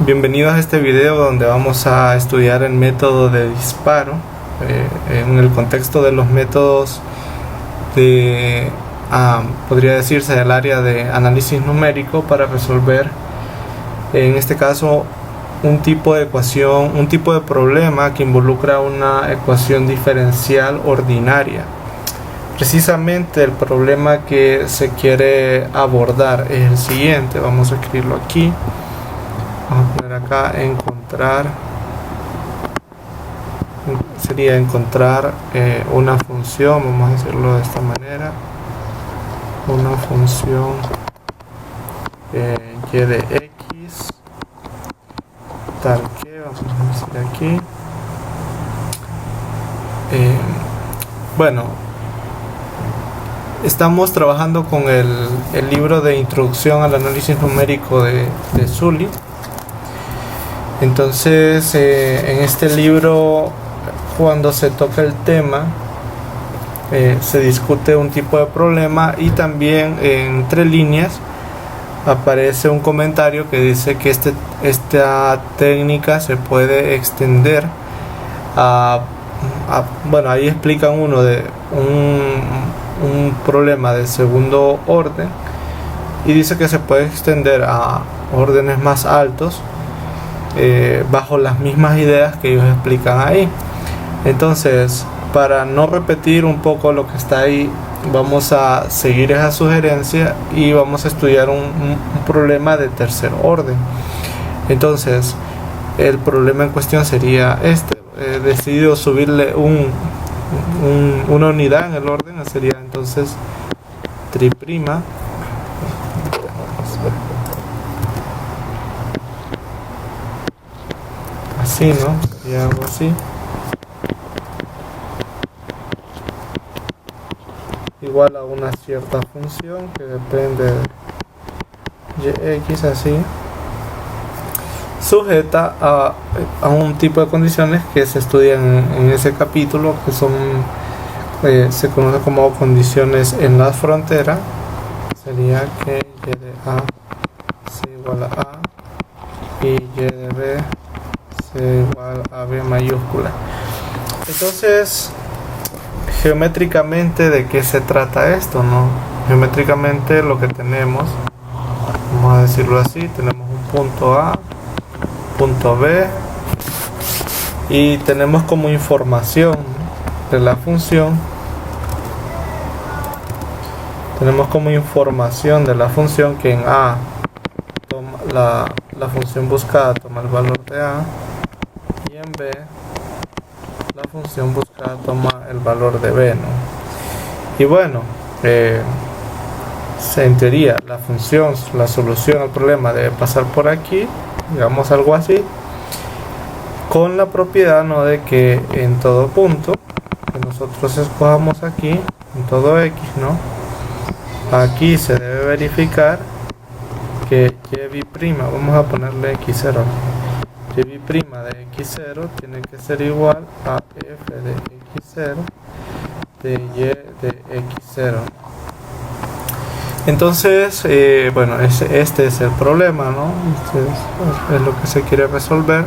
Bienvenidos a este video donde vamos a estudiar el método de disparo en el contexto de los métodos de, podría decirse, del área de análisis numérico para resolver, en este caso, un tipo de ecuación, un tipo de problema que involucra una ecuación diferencial ordinaria. Precisamente el problema que se quiere abordar es el siguiente. Vamos a escribirlo aquí. Vamos a poner acá encontrar. Sería encontrar una función, vamos a decirlo de esta manera. Una función y de x tal que, vamos a decir aquí. Bueno, estamos trabajando con el libro de introducción al análisis numérico de Sully. Entonces, en este libro, cuando se toca el tema, se discute un tipo de problema y también entre líneas aparece un comentario que dice que esta técnica se puede extender bueno, ahí explican uno de un problema de segundo orden y dice que se puede extender a órdenes más altos bajo las mismas ideas que ellos explican ahí. Entonces, para no repetir un poco lo que está ahí, vamos a seguir esa sugerencia y vamos a estudiar un problema de tercer orden. Entonces, el problema en cuestión sería este. He decidido subirle una unidad en el orden, sería entonces triprima. Así, ¿no? Y algo así. Igual a una cierta función que depende de x, así, sujeta a un tipo de condiciones que se estudian en ese capítulo, que son se conocen como condiciones en la frontera. Sería que y de a es igual a y y de b es igual a b mayúscula. Entonces, geométricamente, ¿de qué se trata esto, no? Geométricamente lo que tenemos, vamos a decirlo así, tenemos un punto A, punto B, y tenemos como información de la función, que en A toma la función buscada toma el valor de A, y en B la función buscada toma el valor de B, ¿no? Y bueno, en teoría la solución al problema debe pasar por aquí, digamos algo así, con la propiedad, ¿no?, de que en todo punto que nosotros escojamos aquí, en todo x, ¿no?, aquí se debe verificar que y', vamos a ponerle x0, y' de x0 tiene que ser igual a f de x0 de y de x0. Entonces, bueno, este es el problema, ¿no? Este es lo que se quiere resolver.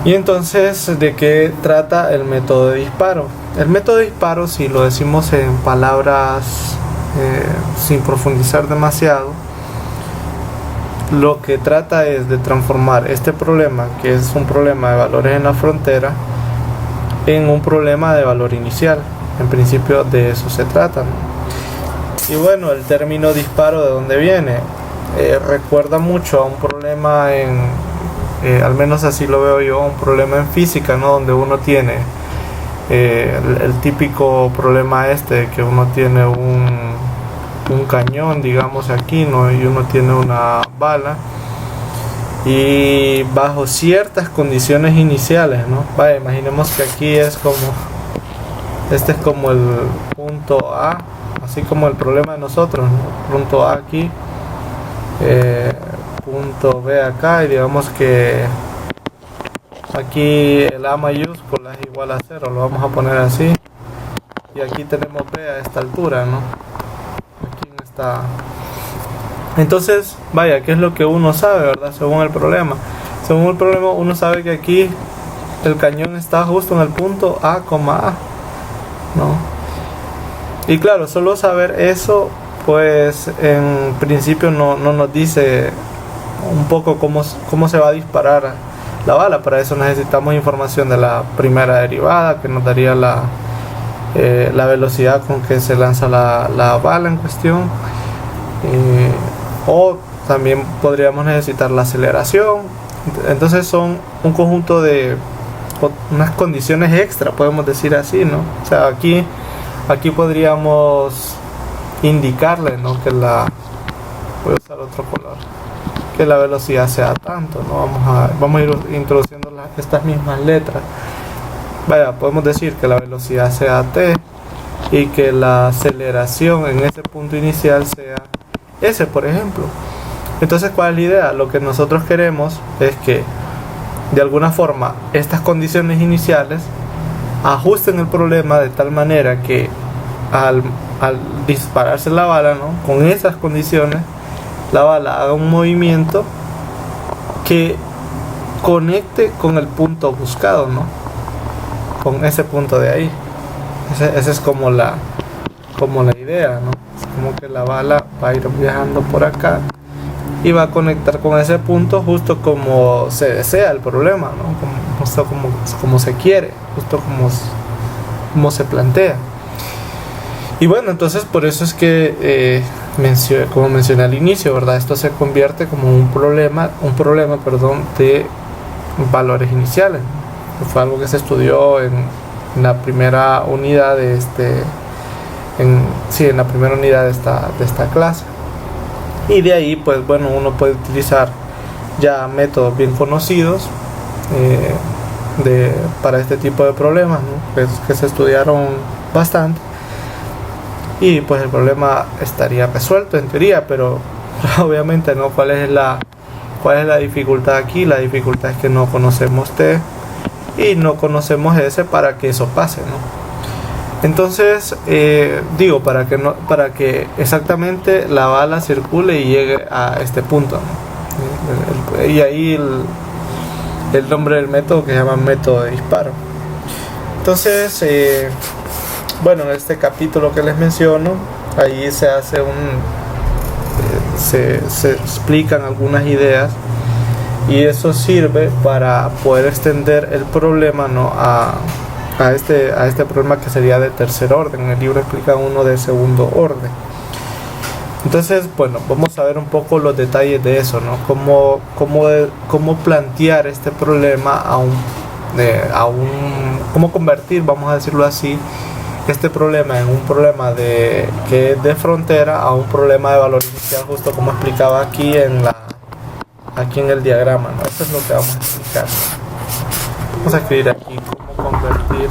Y entonces, ¿de qué trata el método de disparo? El método de disparo, si lo decimos en palabras sin profundizar demasiado, lo que trata es de transformar este problema, que es un problema de valores en la frontera, en un problema de valor inicial. En principio de eso se trata, ¿no? Y bueno, el término disparo, ¿de dónde viene? Recuerda mucho a un problema al menos así lo veo yo, un problema en física, ¿no?, donde uno tiene el típico problema que uno tiene un cañón, digamos aquí, ¿no?, y uno tiene una bala y bajo ciertas condiciones iniciales, ¿no? Vaya, imaginemos que aquí es como el punto A, así como el problema de nosotros, ¿no? Punto A aquí, punto B acá, y digamos que aquí el A mayúscula es igual a 0, lo vamos a poner así, y aquí tenemos B a esta altura, ¿no? Aquí en Entonces, vaya, ¿qué es lo que uno sabe, verdad? Según el problema. Según el problema, uno sabe que aquí el cañón está justo en el punto A, A, ¿no? Y claro, solo saber eso, pues en principio no nos dice un poco cómo se va a disparar la bala. Para eso necesitamos información de la primera derivada, que nos daría la velocidad con que se lanza la bala en cuestión. O también podríamos necesitar la aceleración. Entonces son un conjunto de unas condiciones extra, podemos decir así, ¿no? O sea, aquí podríamos indicarle, ¿no? Voy a usar otro color, que la velocidad sea tanto, ¿no? Vamos a ir introduciendo estas mismas letras. Vaya, podemos decir que la velocidad sea t y que la aceleración en ese punto inicial sea s, por ejemplo. Entonces, ¿cuál es la idea? Lo que nosotros queremos es que de alguna forma estas condiciones iniciales ajusten el problema de tal manera que al dispararse la bala, ¿no? Con esas condiciones, la bala haga un movimiento que conecte con el punto buscado, ¿no? Con ese punto de ahí. Esa es como la idea, ¿no? Es como que la bala va a ir viajando por acá y va a conectar con ese punto justo como se desea el problema, ¿no? Justo como se quiere, justo como se plantea. Y bueno, entonces por eso es que como mencioné al inicio, ¿verdad? Esto se convierte como un problema de valores iniciales. Fue algo que se estudió en la primera unidad de en la primera unidad de esta clase. Y de ahí, pues bueno, uno puede utilizar ya métodos bien conocidos para este tipo de problemas, ¿no? que se estudiaron bastante. Y pues el problema estaría resuelto en teoría, pero obviamente no. ¿Cuál es la dificultad aquí? La dificultad es que no conocemos T y no conocemos S para que eso pase, ¿no? Entonces, para que exactamente la bala circule y llegue a este punto, ¿no? Y ahí el nombre del método, que se llama método de disparo. Entonces, en este capítulo que les menciono, ahí se hace se explican algunas ideas, y eso sirve para poder extender el problema, ¿no? a este problema que sería de tercer orden. En el libro explica uno de segundo orden. Entonces, bueno, vamos a ver un poco los detalles de eso, ¿no? Cómo plantear este problema cómo convertir, vamos a decirlo así, este problema en un problema que es de frontera a un problema de valor inicial, justo como explicaba aquí en el diagrama, ¿no? Eso es lo que vamos a explicar. Vamos a escribir aquí cómo convertir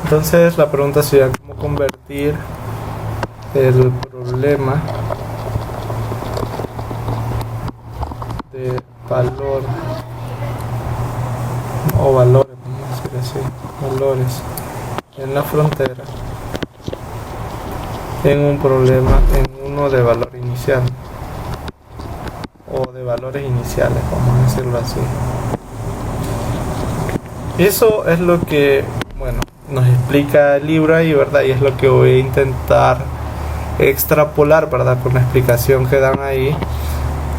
entonces la pregunta sería cómo convertir el problema de valor o valores, vamos a decir así, valores en la frontera en un problema, en uno de valor inicial o de valores iniciales, vamos a decirlo así. Eso es lo que, bueno, nos explica el libro ahí, ¿verdad? Y es lo que voy a intentar extrapolar, ¿verdad? Con la explicación que dan ahí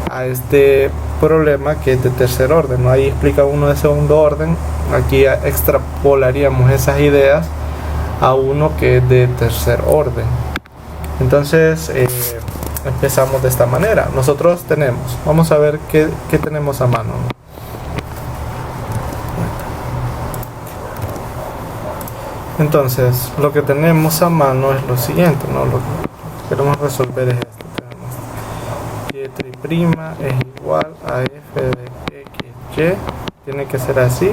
a este problema que es de tercer orden, ¿no? Ahí explica uno de segundo orden. Aquí extrapolaríamos esas ideas a uno que es de tercer orden. Entonces empezamos de esta manera. Nosotros vamos a ver qué tenemos a mano, ¿no? Entonces, lo que tenemos a mano es lo siguiente, ¿no? Lo que queremos resolver es esto. Tenemos y' es igual a f de x, y. Tiene que ser así.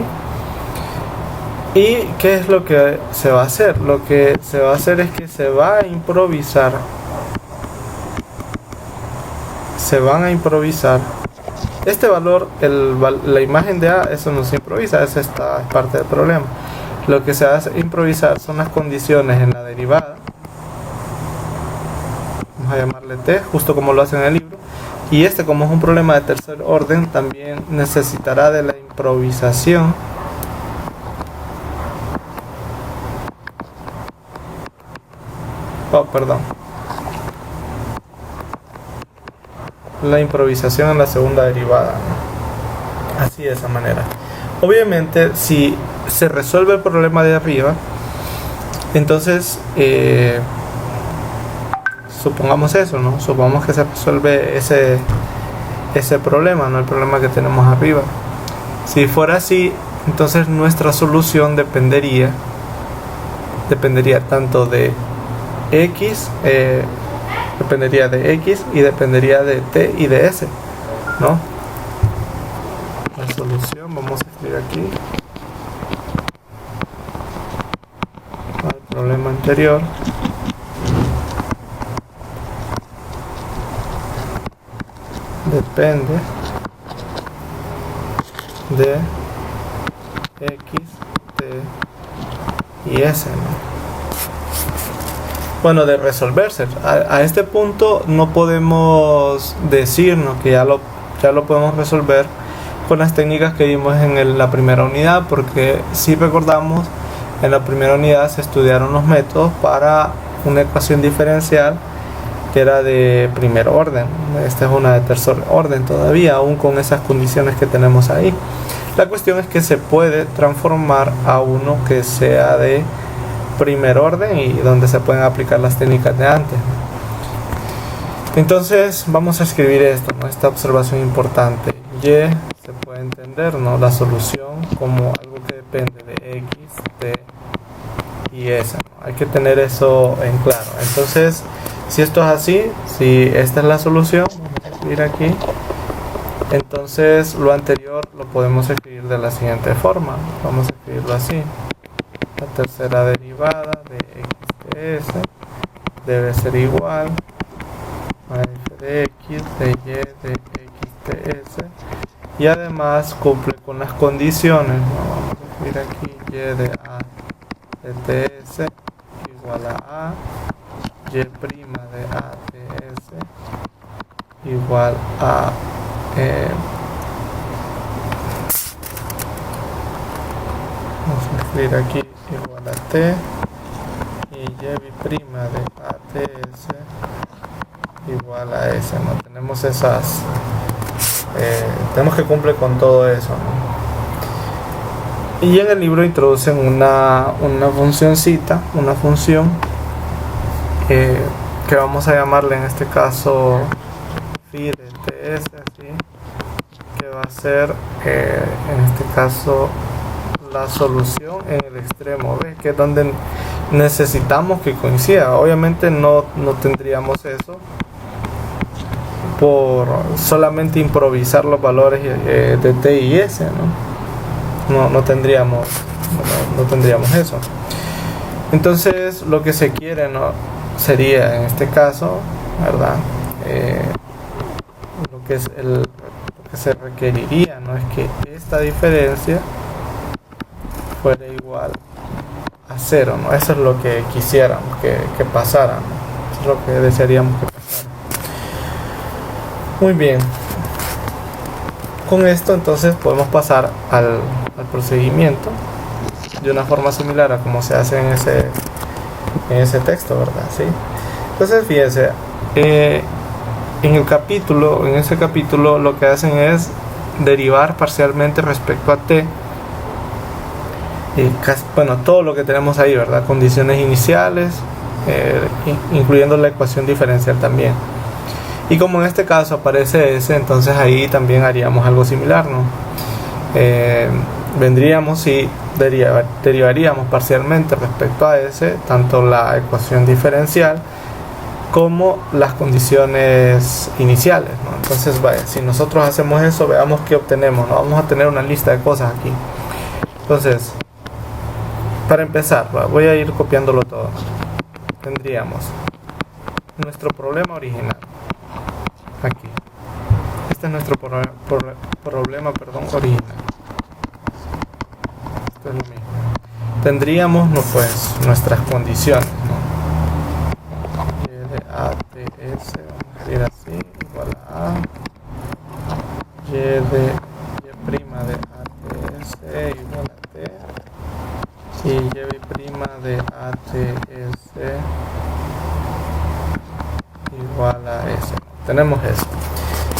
¿Y qué es lo que se va a hacer? Lo que se va a hacer es que se van a improvisar Este valor, la imagen de A, eso no se improvisa, eso es parte del problema. Lo que se hace improvisar son las condiciones en la derivada. Vamos a llamarle T, justo como lo hace en el libro. Y como es un problema de tercer orden, también necesitará de la improvisación la improvisación en la segunda derivada, ¿no? Así, de esa manera. Obviamente, si se resuelve el problema de arriba, entonces supongamos eso, ¿no? Supongamos que se resuelve ese problema, no el problema que tenemos arriba. Si fuera así, entonces nuestra solución dependería tanto de X, dependería de X y dependería de T y de S, ¿no? La solución, vamos a escribir aquí al problema anterior. Depende de X, T y S, ¿no? Bueno, de resolverse. A este punto no podemos decirnos que ya lo podemos resolver con las técnicas que vimos en la primera unidad, porque si recordamos, en la primera unidad se estudiaron los métodos para una ecuación diferencial que era de primer orden. Esta es una de tercer orden todavía, aún con esas condiciones que tenemos ahí. La cuestión es que se puede transformar a uno que sea de primer orden y donde se pueden aplicar las técnicas de antes. Entonces vamos a escribir esto, ¿no? Esta observación importante. Y se puede entender, ¿no?, la solución como algo que depende de X, T y S, ¿no? Hay que tener eso en claro. Entonces, si esto es así, si esta es la solución, vamos a escribir aquí, entonces lo anterior lo podemos escribir de la siguiente forma. Vamos a escribirlo así: la tercera derivada de X de S debe ser igual a F de X de Y de X de S, y además cumple con las condiciones, ¿no? Vamos a escribir aquí Y de A de TS igual a Y' de ATS igual a vamos a escribir aquí igual a T, y Y' de ATS igual a S, ¿no? Tenemos esas, tenemos que cumplir con todo eso, ¿no? Y en el libro introducen una funcioncita, una función que vamos a llamarle en este caso phi de TS, así, que va a ser en este caso la solución en el extremo B, que es donde necesitamos que coincida. Obviamente no tendríamos eso por solamente improvisar los valores de T y S, no tendríamos eso. Entonces lo que se quiere, ¿no?, sería en este caso, ¿verdad? Lo que se requeriría, ¿no?, es que esta diferencia fuera igual a 0, ¿no? Eso es lo que quisiéramos que pasara, ¿no? Eso es lo que desearíamos que pasara. Muy bien. Con esto entonces podemos pasar al procedimiento de una forma similar a como se hace en ese texto, ¿verdad? ¿Sí? Entonces fíjense, en ese capítulo lo que hacen es derivar parcialmente respecto a T, bueno, todo lo que tenemos ahí, ¿verdad? Condiciones iniciales, incluyendo la ecuación diferencial también. Y como en este caso aparece S, entonces ahí también haríamos algo similar, ¿no? Vendríamos y derivaríamos parcialmente respecto a S tanto la ecuación diferencial como las condiciones iniciales, ¿no? Entonces, vaya, si nosotros hacemos eso, veamos qué obtenemos, ¿no? Vamos a tener una lista de cosas aquí. Entonces, para empezar, voy a ir copiándolo todo. Tendríamos nuestro problema original aquí. Este es nuestro problema original. Esto es lo mismo. Tendríamos pues nuestras condiciones, ¿no? Y de ATS, vamos a escribir así, igual a Y de Y' de ATS igual a T, y Y' de ATS igual a S. Tenemos eso.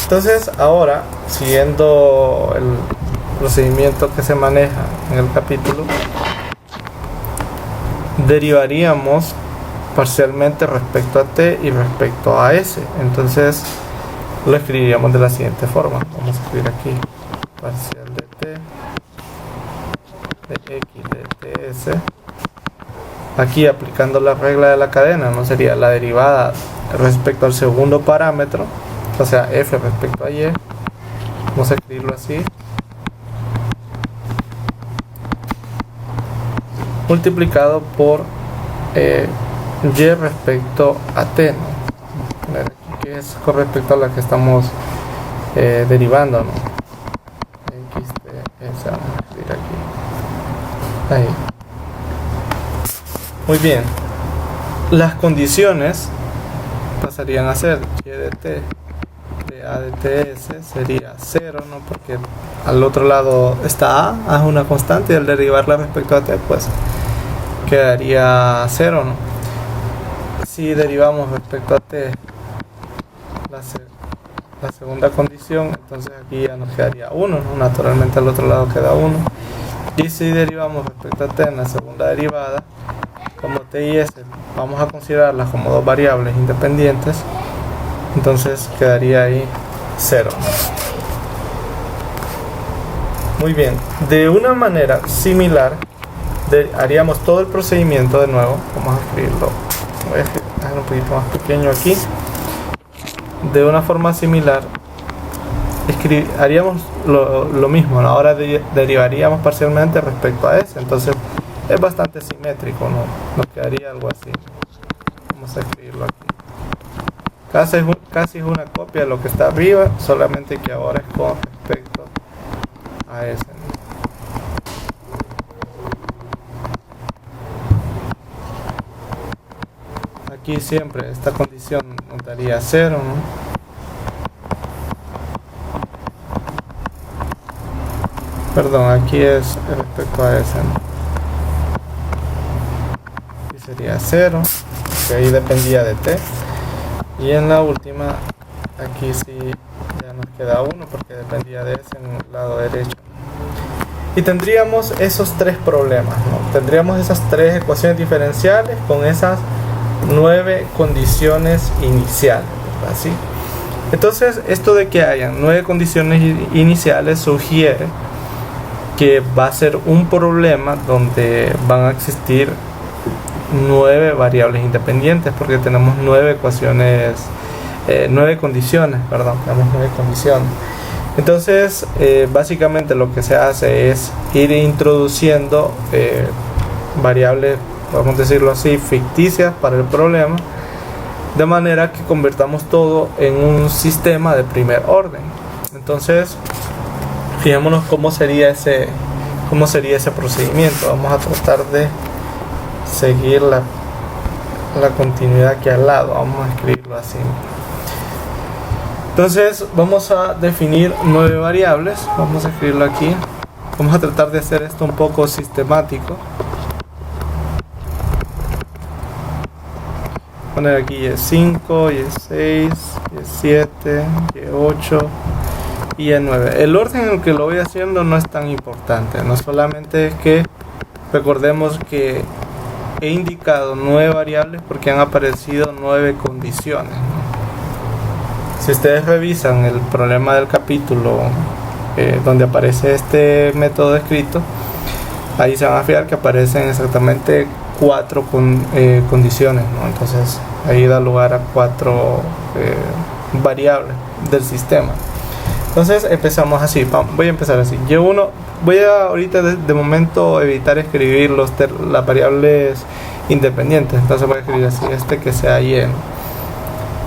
Entonces ahora, siguiendo el procedimiento que se maneja en el capítulo, derivaríamos parcialmente respecto a T y respecto a S. Entonces lo escribiríamos de la siguiente forma. Vamos a escribir aquí parcial de T de X de TS. Aquí, aplicando la regla de la cadena, no sería la derivada respecto al segundo parámetro, o sea, F respecto a Y. Vamos a escribirlo así, multiplicado por Y respecto a T, ¿no? Que es con respecto a la que estamos derivando, ¿no? X de S, vamos a escribir aquí. Ahí. Muy bien. Las condiciones pasarían a ser Y de T de A de TS sería 0, ¿no? Porque al otro lado está A es una constante, y al derivarla respecto a T, pues quedaría 0, ¿no? Si derivamos respecto a T la segunda condición, entonces aquí ya nos quedaría 1, ¿no? Naturalmente al otro lado queda 1. Y si derivamos respecto a T en la segunda derivada, como T y S vamos a considerarlas como dos variables independientes, entonces quedaría ahí 0. Muy bien, de una manera similar haríamos todo el procedimiento de nuevo. Vamos a escribirlo, voy a dejar un poquito más pequeño aquí. De una forma similar haríamos lo mismo, ¿no? Ahora derivaríamos parcialmente respecto a S, entonces es bastante simétrico, ¿no? Nos quedaría algo así. Vamos a escribirlo aquí. Casi es una copia de lo que está arriba, solamente que ahora es con respecto a S, ¿no? Aquí siempre esta condición nos daría 0, ¿no? Perdón, aquí es respecto a S, ¿no? Aquí sería 0, que ahí dependía de T. Y en la última, aquí sí ya nos queda 1 porque dependía de S en el lado derecho. Y tendríamos esos tres problemas, ¿no? Tendríamos esas tres ecuaciones diferenciales con esas 9 condiciones iniciales, ¿así? Entonces, esto de que hayan 9 condiciones iniciales sugiere que va a ser un problema donde van a existir 9 variables independientes, porque tenemos 9 ecuaciones, 9 condiciones, perdón, tenemos 9 condiciones. Entonces, básicamente lo que se hace es ir introduciendo variables, podemos decirlo así, ficticias para el problema, de manera que convertamos todo en un sistema de primer orden. Entonces, fijémonos cómo sería ese procedimiento. Vamos a tratar de seguir la continuidad aquí al lado. Vamos a escribirlo así. Entonces, vamos a definir 9 variables. Vamos a escribirlo aquí. Vamos a tratar de hacer esto un poco sistemático. Poner aquí Y5, Y6, Y7, Y8 y Y9. El orden en el que lo voy haciendo no es tan importante, no solamente es que recordemos que he indicado 9 variables porque han aparecido 9 condiciones, ¿no? Si ustedes revisan el problema del capítulo donde aparece este método escrito, ahí se van a fijar que aparecen exactamente 4 condiciones, ¿no? Entonces ahí da lugar a 4 variables del sistema. Entonces empezamos así, voy a empezar así. Voy a ahorita de momento evitar escribir las variables independientes, entonces voy a escribir así, que sea Y, ¿no?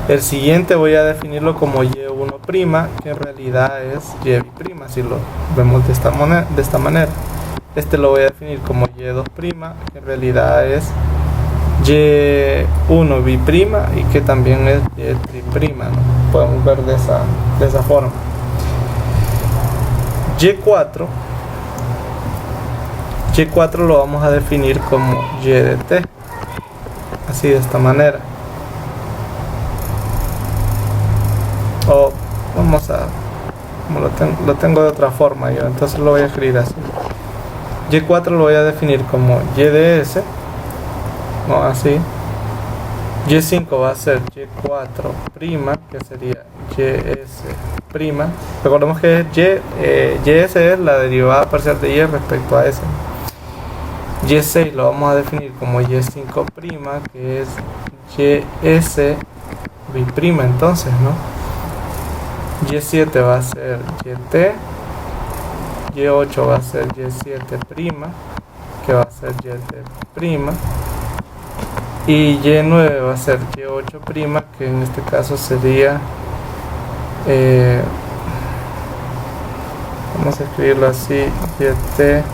El siguiente voy a definirlo como Y1 que en realidad es y', si lo vemos de esta manera. Este lo voy a definir como y2', que en realidad es y1 bi' y que también es y', ¿no? Podemos ver de esa forma. Y4 lo vamos a definir como y de t, así de esta manera. O vamos a, como lo tengo de otra forma yo, entonces lo voy a escribir así. Y4 lo voy a definir como y de s, no así. Y5 va a ser y4', que sería ys'. Recordemos que ys es la derivada parcial de y respecto a s. Y6 lo vamos a definir como y5', que es ys' bi', entonces, ¿no? Y7 va a ser yt, y8 va a ser y7', que va a ser yt', y y9 va a ser y8', que en este caso sería, vamos a escribirlo así, yt,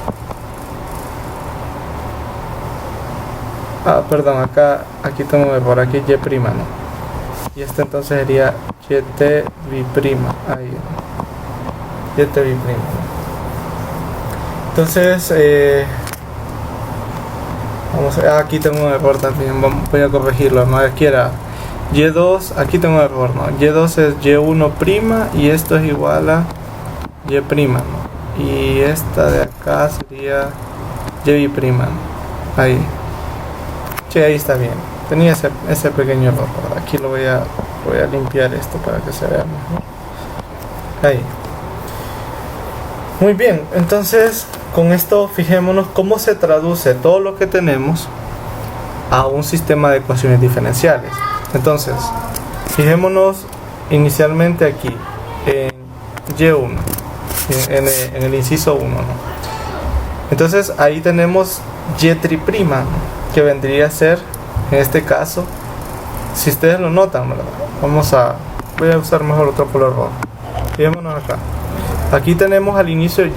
perdón, aquí tengo un error, aquí y', ¿no? Y este entonces sería yt bi', ahí, yt bi', ¿no? Entonces, vamos a, aquí tengo un error también, voy a corregirlo, no, aquí era y2, aquí tengo un error, ¿no? Y2 es y1', y esto es igual a y', ¿no? Y esta de acá sería y bi', ¿no? Ahí. Sí, ahí está bien. Tenía ese pequeño error, ¿verdad? Aquí voy a limpiar esto para que se vea mejor. Ahí. Muy bien, entonces con esto fijémonos cómo se traduce todo lo que tenemos a un sistema de ecuaciones diferenciales. Entonces, fijémonos inicialmente aquí en y1, en el inciso 1, ¿no? Entonces ahí tenemos y', ¿no? Que vendría a ser, en este caso, si ustedes lo notan, ¿verdad? Voy a usar mejor otro color rojo. Fijémonos acá. Aquí tenemos al inicio y',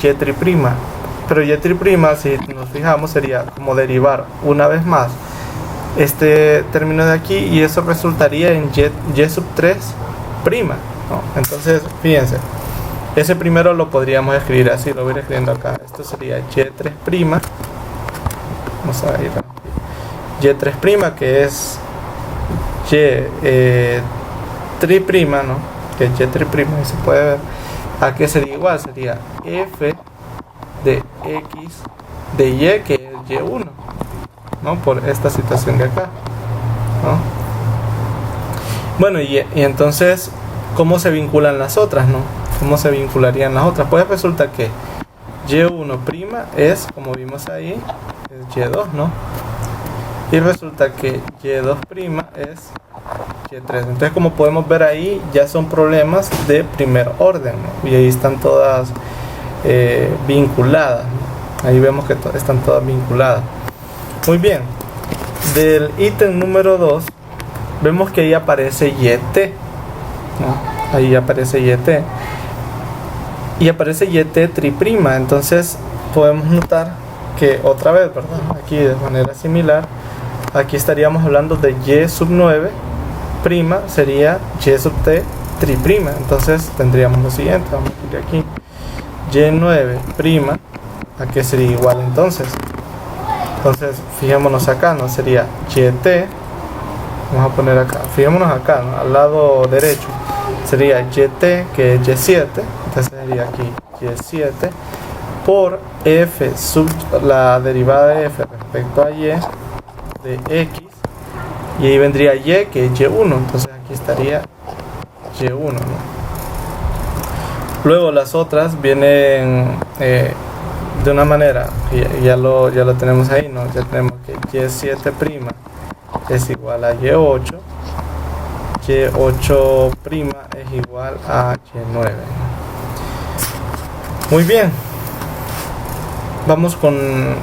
pero y', si nos fijamos, sería como derivar una vez más este término de aquí, y eso resultaría en y', ¿no? Entonces, fíjense, ese primero lo podríamos escribir así, lo voy a ir escribiendo acá. Esto sería y', vamos a ir a y', que es y', ¿no? Que es y', y se puede ver. ¿A qué sería igual? Sería f de x de y, que es y1, ¿no? Por esta situación de acá, ¿no? Bueno, y entonces, ¿cómo se vinculan las otras, no? ¿Cómo se vincularían las otras? Pues resulta que y1' es, como vimos ahí, es y2, ¿no? Y resulta que y2' es y3. Entonces, como podemos ver ahí, ya son problemas de primer orden, ¿no? Y ahí están todas vinculadas, ¿no? Ahí vemos que están todas vinculadas. Muy bien. Del ítem número 2, vemos que ahí aparece yt, ¿no? Ahí aparece yt. Y aparece yt'. Entonces, podemos notar que otra vez, ¿verdad? Aquí de manera similar, aquí estaríamos hablando de y', sería y', entonces tendríamos lo siguiente, vamos a ir aquí, y', ¿a qué sería igual entonces? Entonces, fijémonos acá, ¿no? Sería yt, vamos a poner acá, fijémonos acá, ¿no? Al lado derecho, sería yt, que es y7, entonces sería aquí y7, por f sub la derivada de f respecto a y de x, y ahí vendría y, que es y1, entonces aquí estaría y1, ¿no? Luego las otras vienen de una manera, ya lo tenemos ahí, ¿no? Ya tenemos que y7' es igual a y8, y8' es igual a y9. Muy bien, vamos con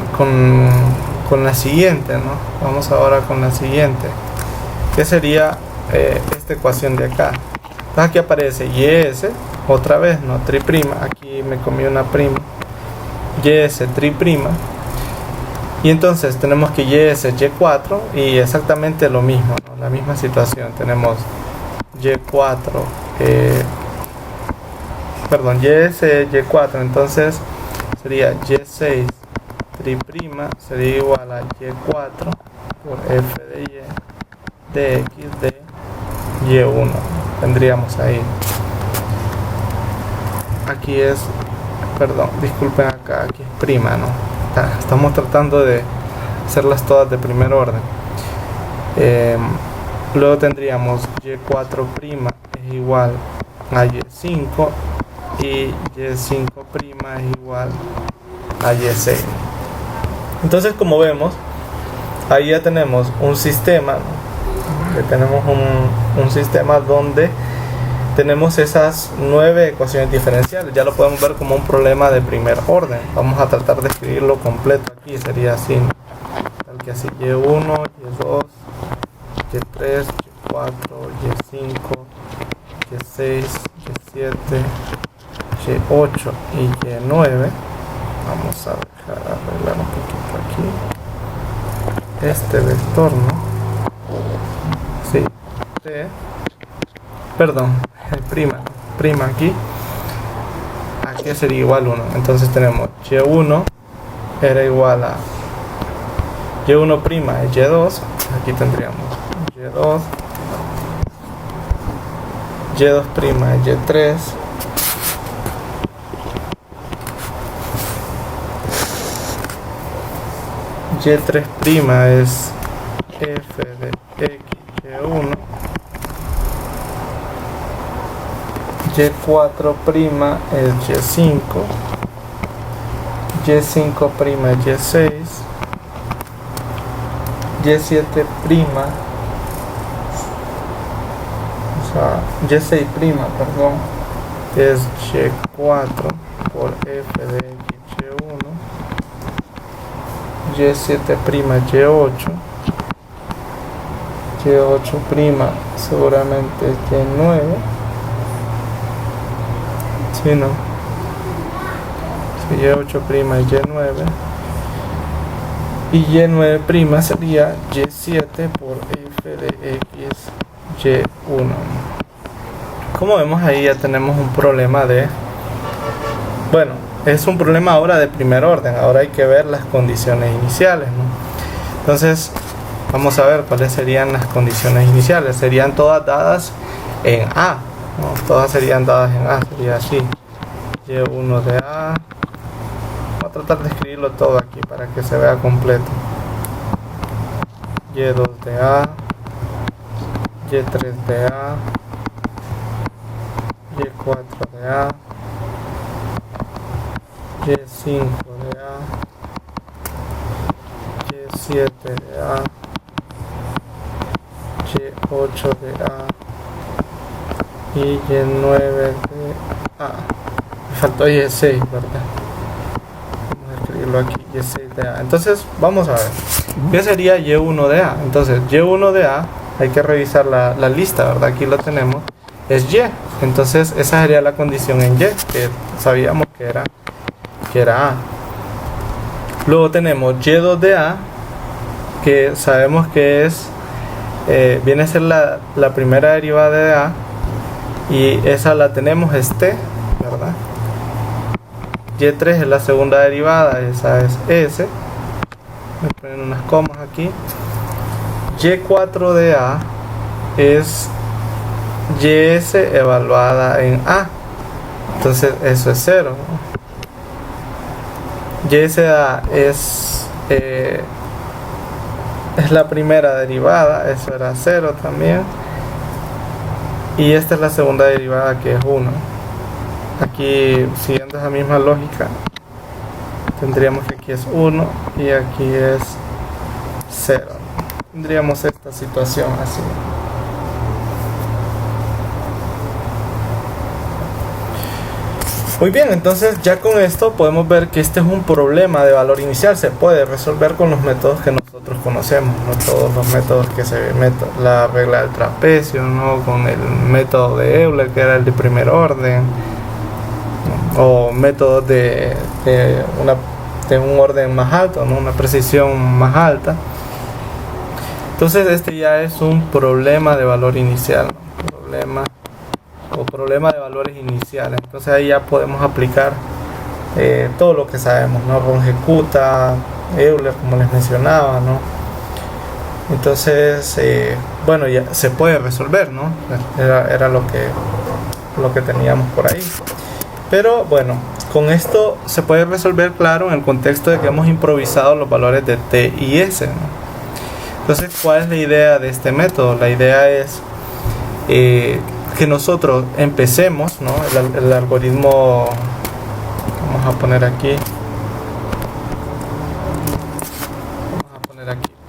la siguiente, ¿no? Vamos ahora con la siguiente, que sería esta ecuación de acá. Entonces aquí aparece YS, otra vez, no, triprima, aquí me comí una prima, YS triprima, y entonces tenemos que YS Y4 y exactamente lo mismo, ¿no? La misma situación, tenemos Y4, YS Y4, entonces sería Y6 triprima sería igual a Y4 por F de Y de X de Y1, tendríamos ahí. Aquí es, disculpen acá, aquí es prima, ¿no? Estamos tratando de hacerlas todas de primer orden. Luego tendríamos Y4' es igual a Y5 y Y5' es igual a Y6. Entonces, como vemos, ahí ya tenemos un sistema, ¿no? Tenemos un sistema donde tenemos esas 9 ecuaciones diferenciales. Ya lo podemos ver como un problema de primer orden. Vamos a tratar de escribirlo completo aquí, sería así, ¿no? Tal que así: Y1, Y2, Y3, Y4, Y5, Y6, Y7, Y8 y Y9. Vamos a dejar arreglar un poquito aquí este vector, ¿no? Sí, prima aquí sería igual 1. Entonces tenemos Y1 era igual a Y1' es Y2. Aquí tendríamos Y2, Y2' es Y3, Y3' es F de X Y1, Y4' es Y5, Y5' es Y6, Y7', Y6', es Y4 por F de X Y1, Y7' es Y8, Y8' seguramente es Y9, ¿sí, no? Sí, Y8' es Y9 y Y9' sería Y7 por F de X Y1. Como vemos, ahí ya tenemos un problema es un problema ahora de primer orden. Ahora hay que ver las condiciones iniciales, ¿no? Entonces vamos a ver cuáles serían las condiciones iniciales. Serían todas dadas en A, ¿no? Todas serían dadas en A, sería así: Y1 de A. Vamos a tratar de escribirlo todo aquí para que se vea completo. Y2 de A, Y3 de A, Y4 de A, Y5 de A, Y7 de A, Y8 de A y Y9 de A. Me faltó Y6, ¿verdad? Vamos a escribirlo aquí, Y6 de A. Entonces vamos a ver ¿qué sería Y1 de A? Entonces Y1 de A, hay que revisar la lista, ¿verdad? Aquí lo tenemos, es Y. Entonces esa sería la condición en Y, que sabíamos que era A. Luego tenemos Y2 de A, que sabemos que viene a ser la primera derivada de A, y esa la tenemos, es T, ¿verdad? Y3 es la segunda derivada, esa es S. Voy a poner unas comas aquí. Y4 de A es YS evaluada en A, entonces eso es 0, ¿no? YS de A es la primera derivada, eso era 0 también, y esta es la segunda derivada, que es 1. Aquí, siguiendo esa misma lógica, tendríamos que aquí es 1 y aquí es 0. Tendríamos esta situación así. Muy bien, entonces ya con esto podemos ver que este es un problema de valor inicial. Se puede resolver con los métodos que nosotros conocemos, no todos los métodos que se meten, la regla del trapecio, ¿no? Con el método de Euler, que era el de primer orden, ¿no? O métodos de un orden más alto, ¿no? Una precisión más alta. Entonces este ya es un problema de valor inicial, ¿no? Problema de valores iniciales. Entonces ahí ya podemos aplicar todo lo que sabemos, ¿no? Ronge-Kutta, Euler, como les mencionaba, ¿no? Entonces bueno, ya se puede resolver, ¿no? Era lo que teníamos por ahí. Pero bueno, con esto se puede resolver, claro, en el contexto de que hemos improvisado los valores de T y S, ¿no? Entonces, ¿cuál es la idea de este método? La idea es que nosotros empecemos, ¿no? el algoritmo, vamos a poner aquí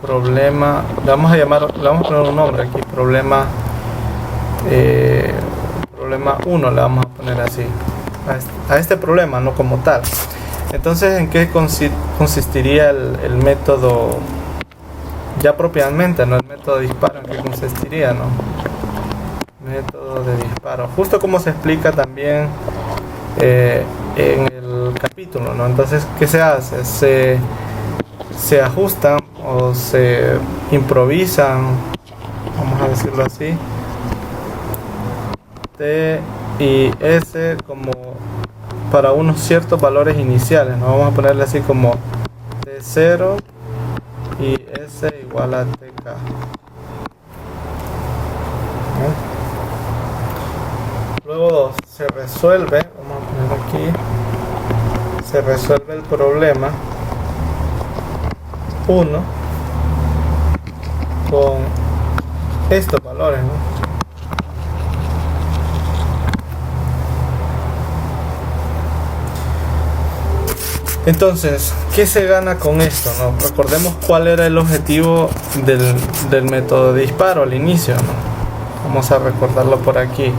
problema, le vamos a poner un nombre aquí, problema 1, le vamos a poner así a este problema, no como tal. Entonces, ¿en qué consistiría el método ya propiamente, no? El método de disparo, ¿en qué consistiría, no? Método de disparo, justo como se explica también en el capítulo, ¿no? Entonces, ¿qué se hace? Se ajustan o se improvisan, vamos a decirlo así, T y S como para unos ciertos valores iniciales, ¿no? Vamos a ponerle así como T0 y S igual a TK, ¿no? Luego 2, se resuelve, vamos a poner aquí, se resuelve el problema 1 con estos valores, ¿no? Entonces, ¿qué se gana con esto, no? Recordemos cuál era el objetivo del método de disparo al inicio, ¿no? Vamos a recordarlo por aquí.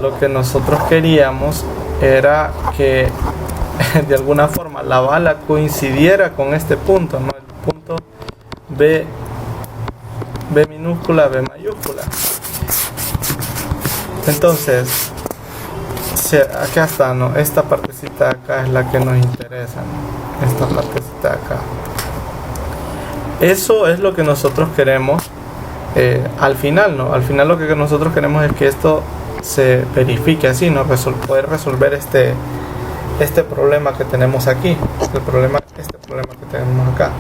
Lo que nosotros queríamos era que de alguna forma la bala coincidiera con este punto, ¿no? El punto B minúscula, B mayúscula. Entonces, acá está, ¿no? Esta partecita de acá es la que nos interesa, ¿no? Esta partecita de acá. Eso es lo que nosotros queremos al final, ¿no? Al final lo que nosotros queremos es que esto se verifique así, ¿no? Poder resolver este problema que tenemos aquí, este problema que tenemos acá,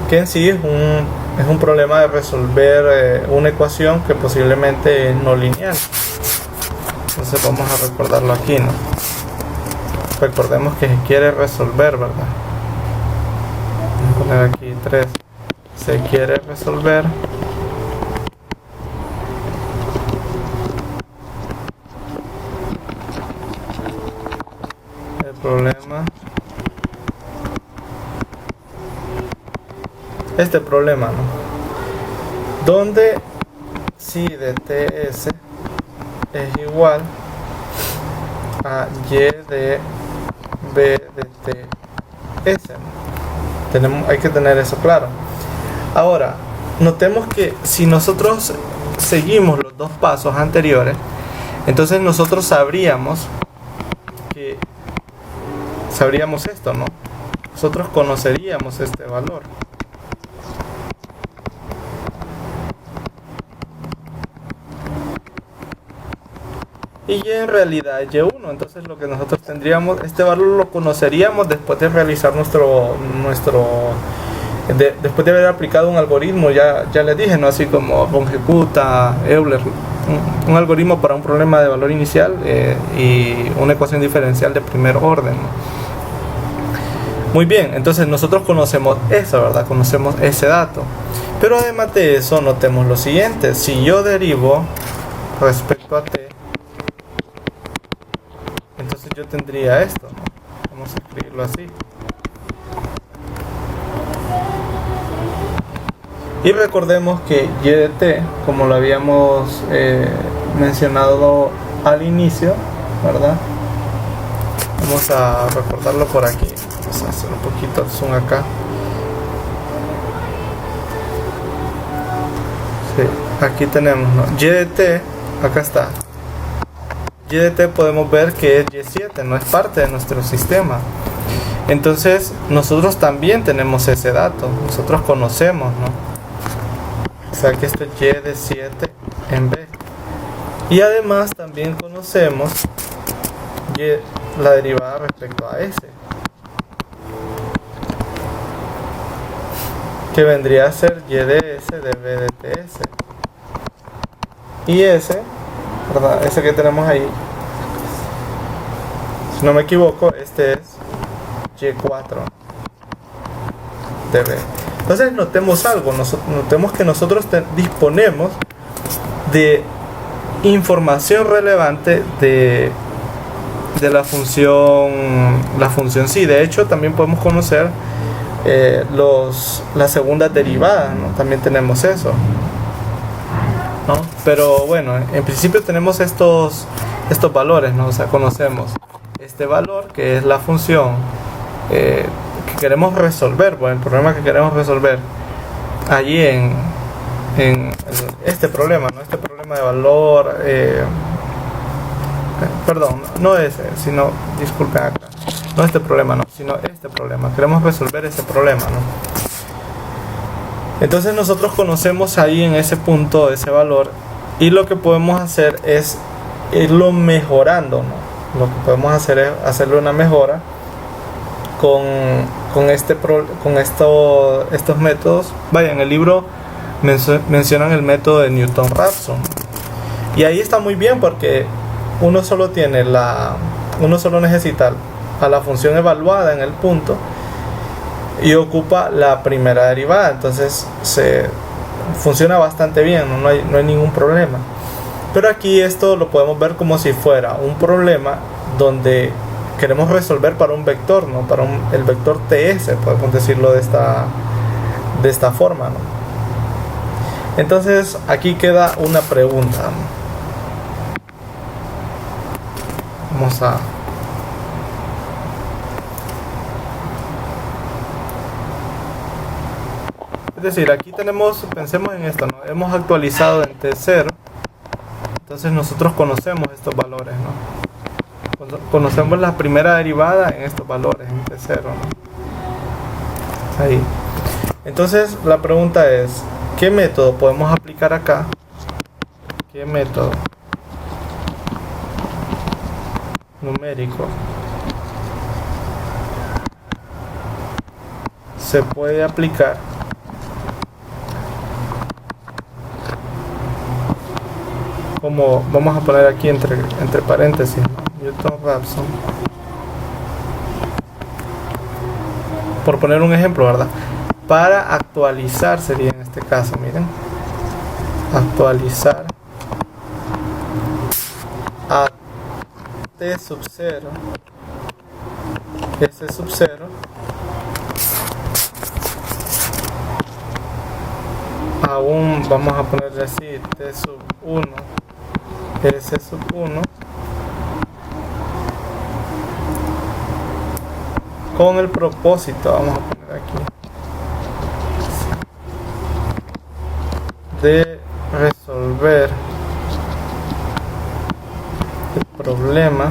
que en sí es un problema de resolver una ecuación que posiblemente es no lineal. Entonces vamos a recordarlo aquí, ¿no? Recordemos que se quiere resolver, ¿verdad? Vamos a poner aquí 3. Se quiere resolver el problema, este problema, ¿no? Donde si de TS es igual a y de b de ts, ¿no? Hay que tener eso claro. Ahora, notemos que si nosotros seguimos los dos pasos anteriores, entonces nosotros sabríamos esto, ¿no? Nosotros conoceríamos este valor. Y en realidad es Y1, entonces lo que nosotros tendríamos, este valor lo conoceríamos después de realizar después de haber aplicado un algoritmo, ya les dije, ¿no? Así como Ronge-Kutta, Euler, un algoritmo para un problema de valor inicial y una ecuación diferencial de primer orden, ¿no? Muy bien, entonces nosotros conocemos eso, ¿verdad? Conocemos ese dato. Pero además de eso, notemos lo siguiente: si yo derivo respecto a t, entonces yo tendría esto, ¿no? Vamos a escribirlo así. Y recordemos que y de t, como lo habíamos mencionado al inicio, ¿verdad? Vamos a recortarlo por aquí. Vamos a hacer un poquito de zoom acá. Sí, aquí tenemos, ¿no? Y de t, acá está. Y de t podemos ver que es Y7, no es parte de nuestro sistema. Entonces nosotros también tenemos ese dato, nosotros conocemos, ¿no? O sea que esto es Y de 7 en B. Y además también conocemos la derivada respecto a S, que vendría a ser Y de S de B de TS. Y S, ¿verdad? Ese que tenemos ahí, si no me equivoco, este es Y4 de B. Entonces notemos algo, notemos que nosotros disponemos de información relevante de la función sí. De hecho, también podemos conocer las segundas derivadas, ¿no? También tenemos eso, ¿no? Pero bueno, en principio tenemos estos valores, ¿no? O sea, conocemos este valor que es la función que queremos resolver, bueno, el problema que queremos resolver allí en este problema, ¿no? Este problema de valor, perdón, no ese, sino, disculpen acá, no este problema, no, sino este problema, queremos resolver ese problema, ¿no? Entonces nosotros conocemos ahí en ese punto ese valor, y lo que podemos hacer es irlo mejorando, ¿no? Lo que podemos hacer es hacerle una mejora con estos métodos. Vaya, en el libro mencionan el método de Newton-Raphson, y ahí está muy bien porque uno solo necesita a la función evaluada en el punto y ocupa la primera derivada, entonces funciona bastante bien, no hay ningún problema. Pero aquí esto lo podemos ver como si fuera un problema donde queremos resolver para un vector, ¿no? Para el vector TS, podemos decirlo de esta forma, ¿no? Entonces aquí queda una pregunta. Vamos a es decir, aquí pensemos en esto, ¿no? Hemos actualizado en T0, entonces nosotros conocemos estos valores, ¿no? Conocemos la primera derivada en estos valores, en T0, ¿no? Ahí. Entonces la pregunta es, ¿qué método podemos aplicar acá? ¿Qué método numérico se puede aplicar como vamos a poner aquí entre paréntesis, ¿no? Newton-Raphson, por poner un ejemplo, ¿verdad? Para actualizar sería en este caso, miren, actualizar a T sub 0, S sub 0, vamos a ponerle así, T sub 1, S sub 1, con el propósito, vamos a poner aquí, de resolver el problema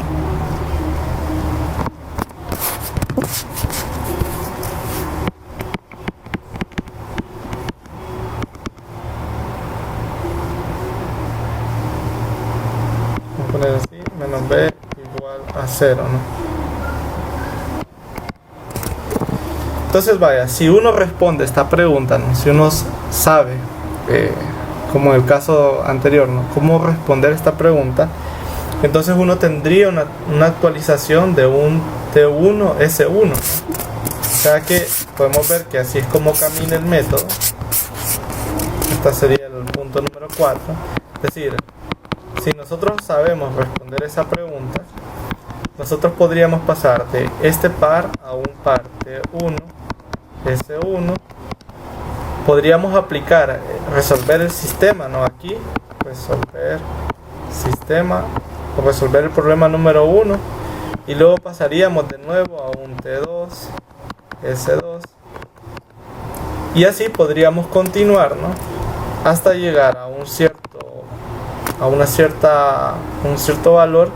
vamos a poner así, menos b igual a 0, ¿no? Entonces vaya, si uno responde esta pregunta, ¿no? Si uno sabe, como en el caso anterior, ¿no? Cómo responder esta pregunta, entonces uno tendría una actualización de un T1 S1, ¿no? O sea que podemos ver que así es como camina el método. Este sería el punto número 4. Es decir, si nosotros sabemos responder esa pregunta, nosotros podríamos pasar de este par a un par T1 S1, podríamos aplicar, resolver el sistema, ¿no? Aquí, resolver sistema, o resolver el problema número 1, y luego pasaríamos de nuevo a un T2, S2, y así podríamos continuar, ¿no? Hasta llegar a un cierto valor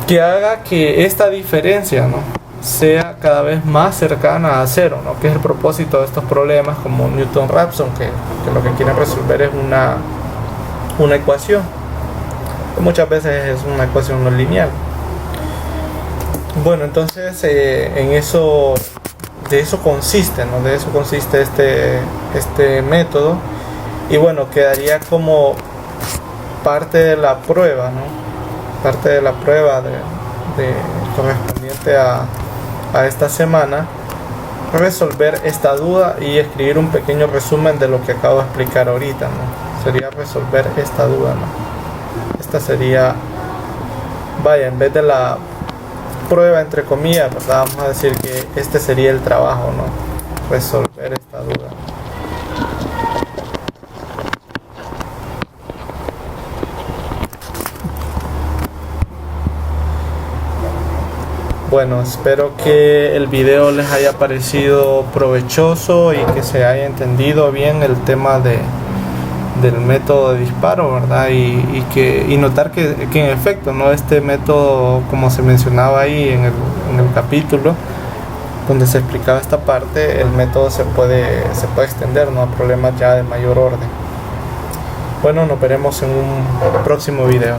que haga que esta diferencia, ¿no?, sea cada vez más cercana a cero, ¿no?, que es el propósito de estos problemas como Newton-Raphson, que lo que quieren resolver es una ecuación, que muchas veces es una ecuación no lineal. Bueno, entonces de eso consiste, ¿no?, de eso consiste este método, y bueno, quedaría como parte de la prueba, ¿no?, parte de la prueba de correspondiente a esta semana, resolver esta duda y escribir un pequeño resumen de lo que acabo de explicar ahorita, ¿no? Sería resolver esta duda, ¿no? Esta sería, vaya, en vez de la prueba entre comillas, ¿verdad?, vamos a decir que este sería el trabajo, ¿no?, resolver esta duda. Bueno, espero que el video les haya parecido provechoso y que se haya entendido bien el tema del método de disparo, ¿verdad? Y notar que en efecto, ¿no?, este método, como se mencionaba ahí en el capítulo donde se explicaba esta parte, el método se puede extender, ¿no?, a problemas ya de mayor orden. Bueno, nos veremos en un próximo video.